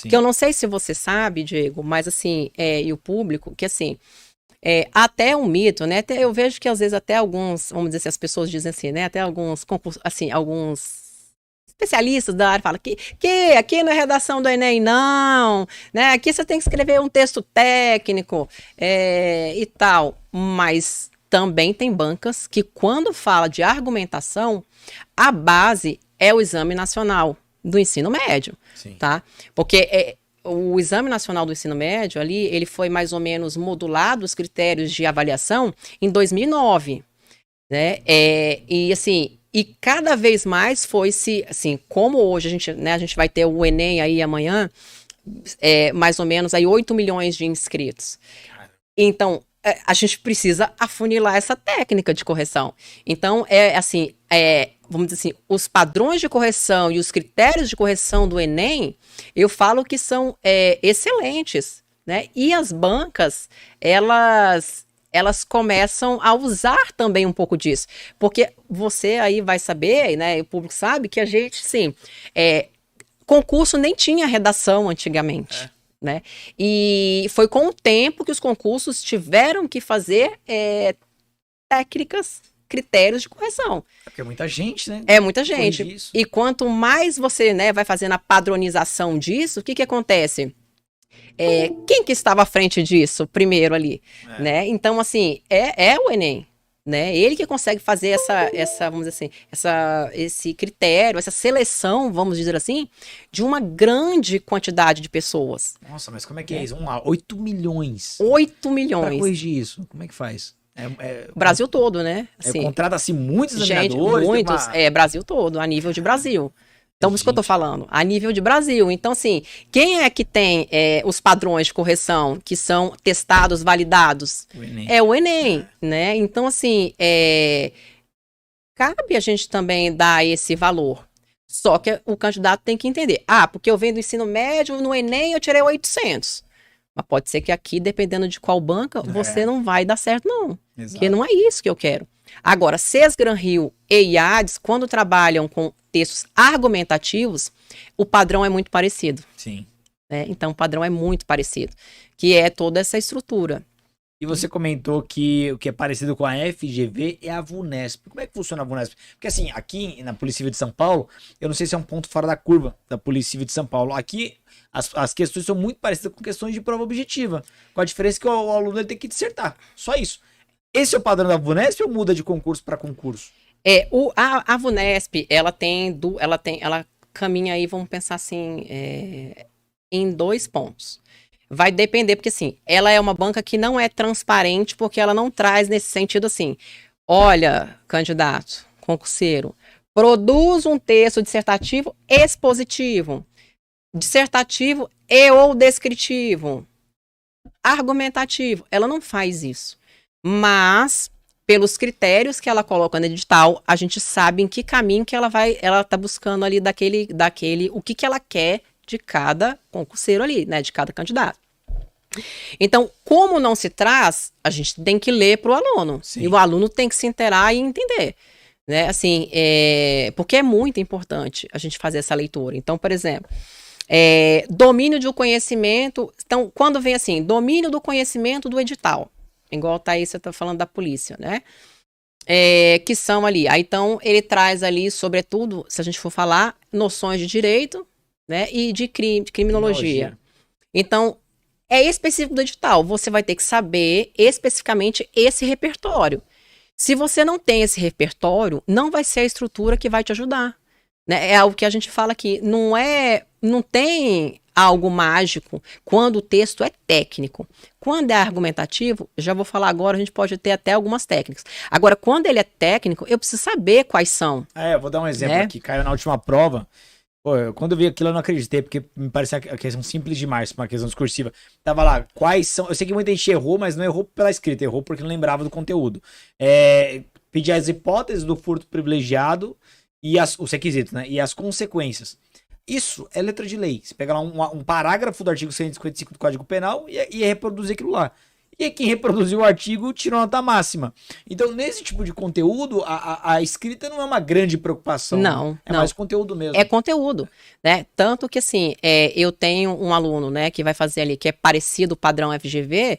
Que eu não sei se você sabe, Diego, mas assim, e o público, que assim, até um mito, né? Eu vejo que às vezes até alguns, vamos dizer assim, as pessoas dizem assim, né? Até alguns concursos, assim, alguns especialistas da área falam que aqui na redação do Enem não, né? Aqui você tem que escrever um texto técnico e tal, mas também tem bancas que quando fala de argumentação, a base é o Exame Nacional do Ensino Médio, tá? Porque o Exame Nacional do Ensino Médio ali, ele foi mais ou menos modulado os critérios de avaliação em 2009, né? E assim, e cada vez mais foi-se, assim, como hoje a gente vai ter o Enem aí amanhã, mais ou menos aí 8 milhões de inscritos. Então, a gente precisa afunilar essa técnica de correção. Então, vamos dizer assim, os padrões de correção e os critérios de correção do Enem, eu falo que são excelentes, né? E as bancas, elas começam a usar também um pouco disso. Porque você aí vai saber, né? O público sabe que a gente, sim, concurso nem tinha redação antigamente. Né? E foi com o tempo que os concursos tiveram que fazer técnicas, critérios de correção. Porque é muita gente, né? É muita gente. E quanto mais você, né, vai fazendo a padronização disso, o que acontece? Quem que estava à frente disso primeiro ali? Né? Então, assim, é o Enem. Né? Ele que consegue fazer vamos dizer assim, esse critério, essa seleção, vamos dizer assim, de uma grande quantidade de pessoas. Nossa, mas como é que é isso? Vamos lá, 8 milhões. 8 milhões. Para corrigir isso, como é que faz? Brasil todo, né? Assim, contrata-se muitos examinadores? Muitos, Brasil todo, a nível de Brasil. Então, por isso que eu tô falando, a nível de Brasil. Então, assim, quem é que tem os padrões de correção que são testados, validados? É o Enem, né? Então, assim, cabe a gente também dar esse valor. Só que o candidato tem que entender. Porque eu venho do ensino médio, no Enem eu tirei 800. Mas pode ser que aqui, dependendo de qual banca, você não vai dar certo, não. Exato. Porque não é isso que eu quero. Agora, Sesgran Rio e IADES, quando trabalham com textos argumentativos, o padrão é muito parecido. Sim. Né? Então, o padrão é muito parecido, que é toda essa estrutura. E você comentou que o que é parecido com a FGV é a VUNESP. Como é que funciona a VUNESP? Porque assim, aqui na Polícia Civil de São Paulo, eu não sei se é um ponto fora da curva da Polícia Civil de São Paulo. Aqui, as questões são muito parecidas com questões de prova objetiva. Com a diferença que o aluno ele tem que dissertar. Só isso. Esse é o padrão da VUNESP ou muda de concurso para concurso? A VUNESP, ela caminha aí, vamos pensar assim, em 2 pontos. Vai depender, porque assim, ela é uma banca que não é transparente, porque ela não traz nesse sentido assim, olha, candidato, concurseiro, produz um texto dissertativo expositivo, dissertativo ou descritivo, argumentativo. Ela não faz isso. Mas, pelos critérios que ela coloca no edital, a gente sabe em que caminho que ela tá buscando ali o que ela quer de cada concurseiro ali, né, de cada candidato. Então, como não se traz, a gente tem que ler para o aluno. Sim. E o aluno tem que se inteirar e entender. Né? Assim, porque é muito importante a gente fazer essa leitura. Então, por exemplo, domínio do conhecimento. Então, quando vem assim, domínio do conhecimento do edital. Igual tá aí, você tá falando da polícia, né? Que são ali. Aí, então, ele traz ali, sobretudo, se a gente for falar, noções de direito, né? E de criminologia. Então, é específico do edital. Você vai ter que saber especificamente esse repertório. Se você não tem esse repertório, não vai ser a estrutura que vai te ajudar. Né? É algo que a gente fala aqui. Não tem algo mágico quando o texto é técnico. Quando é argumentativo, já vou falar agora, a gente pode ter até algumas técnicas. Agora, quando ele é técnico, eu preciso saber quais são. Eu vou dar um exemplo aqui. Caiu na última prova. Pô, quando eu vi aquilo, eu não acreditei, porque me parecia a questão simples demais, uma questão discursiva. Tava lá, quais são... Eu sei que muita gente errou, mas não errou pela escrita, errou porque não lembrava do conteúdo. Pedir as hipóteses do furto privilegiado e os requisitos, né? E as consequências. Isso é letra de lei. Você pega lá um parágrafo do artigo 155 do Código Penal e reproduz aquilo lá. e aí quem reproduziu o artigo tirou nota máxima. Então, nesse tipo de conteúdo, a escrita não é uma grande preocupação. Não, né? É não. mais conteúdo mesmo. É conteúdo, né? Tanto que, assim, eu tenho um aluno, né, que vai fazer ali, que é parecido o padrão FGV,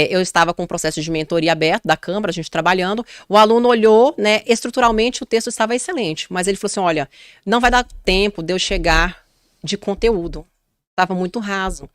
eu estava com um processo de mentoria aberto da Câmara, a gente trabalhando, o aluno olhou, né, estruturalmente o texto estava excelente, mas ele falou assim, olha, não vai dar tempo de eu chegar de conteúdo, estava muito raso.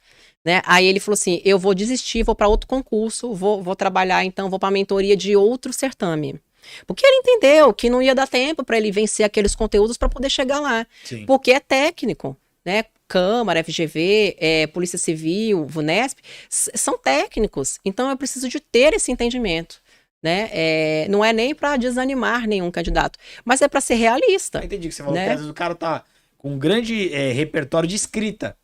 Né? Aí ele falou assim, eu vou desistir, vou para outro concurso, vou trabalhar, então vou para a mentoria de outro certame. Porque ele entendeu que não ia dar tempo para ele vencer aqueles conteúdos para poder chegar lá. Sim. Porque é técnico, né? Câmara, FGV, Polícia Civil, VUNESP, são técnicos. Então eu preciso de ter esse entendimento. Né? Não é nem para desanimar nenhum candidato, mas é para ser realista. Eu entendi que você falou, né? que às vezes o cara tá com um grande repertório de escrita.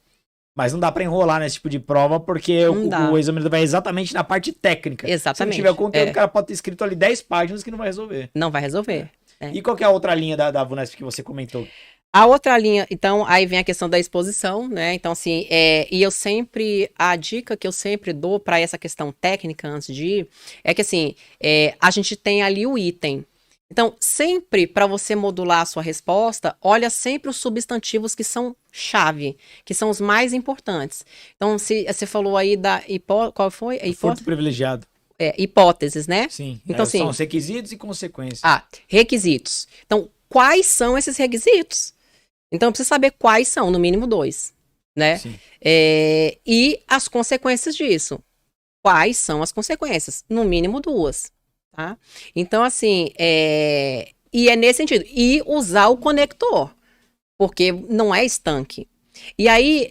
Mas não dá pra enrolar nesse tipo de prova, porque o examinador vai exatamente na parte técnica. Exatamente. Se não tiver conteúdo, o cara pode ter escrito ali 10 páginas que não vai resolver. Não vai resolver. E qual que é a outra linha da VUNESP que você comentou? A outra linha, então, aí vem a questão da exposição, né? Então, assim, e eu sempre, a dica que eu sempre dou para essa questão técnica antes de ir, é que, assim, a gente tem ali o item. Então, sempre para você modular a sua resposta, olha sempre os substantivos que são chave, que são os mais importantes. Então, se você falou aí da qual foi? Furto privilegiado. Hipóteses, né? Sim. Então, são os requisitos e consequências. Requisitos. Então, quais são esses requisitos? Então, precisa saber quais são, no mínimo 2, né? Sim. E as consequências disso. Quais são as consequências? No mínimo 2. Tá? Então, assim, e é nesse sentido. E usar o conector, porque não é estanque. E aí,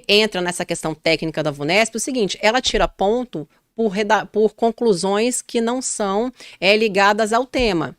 entra nessa questão técnica da VUNESP o seguinte, ela tira ponto por conclusões que não são ligadas ao tema.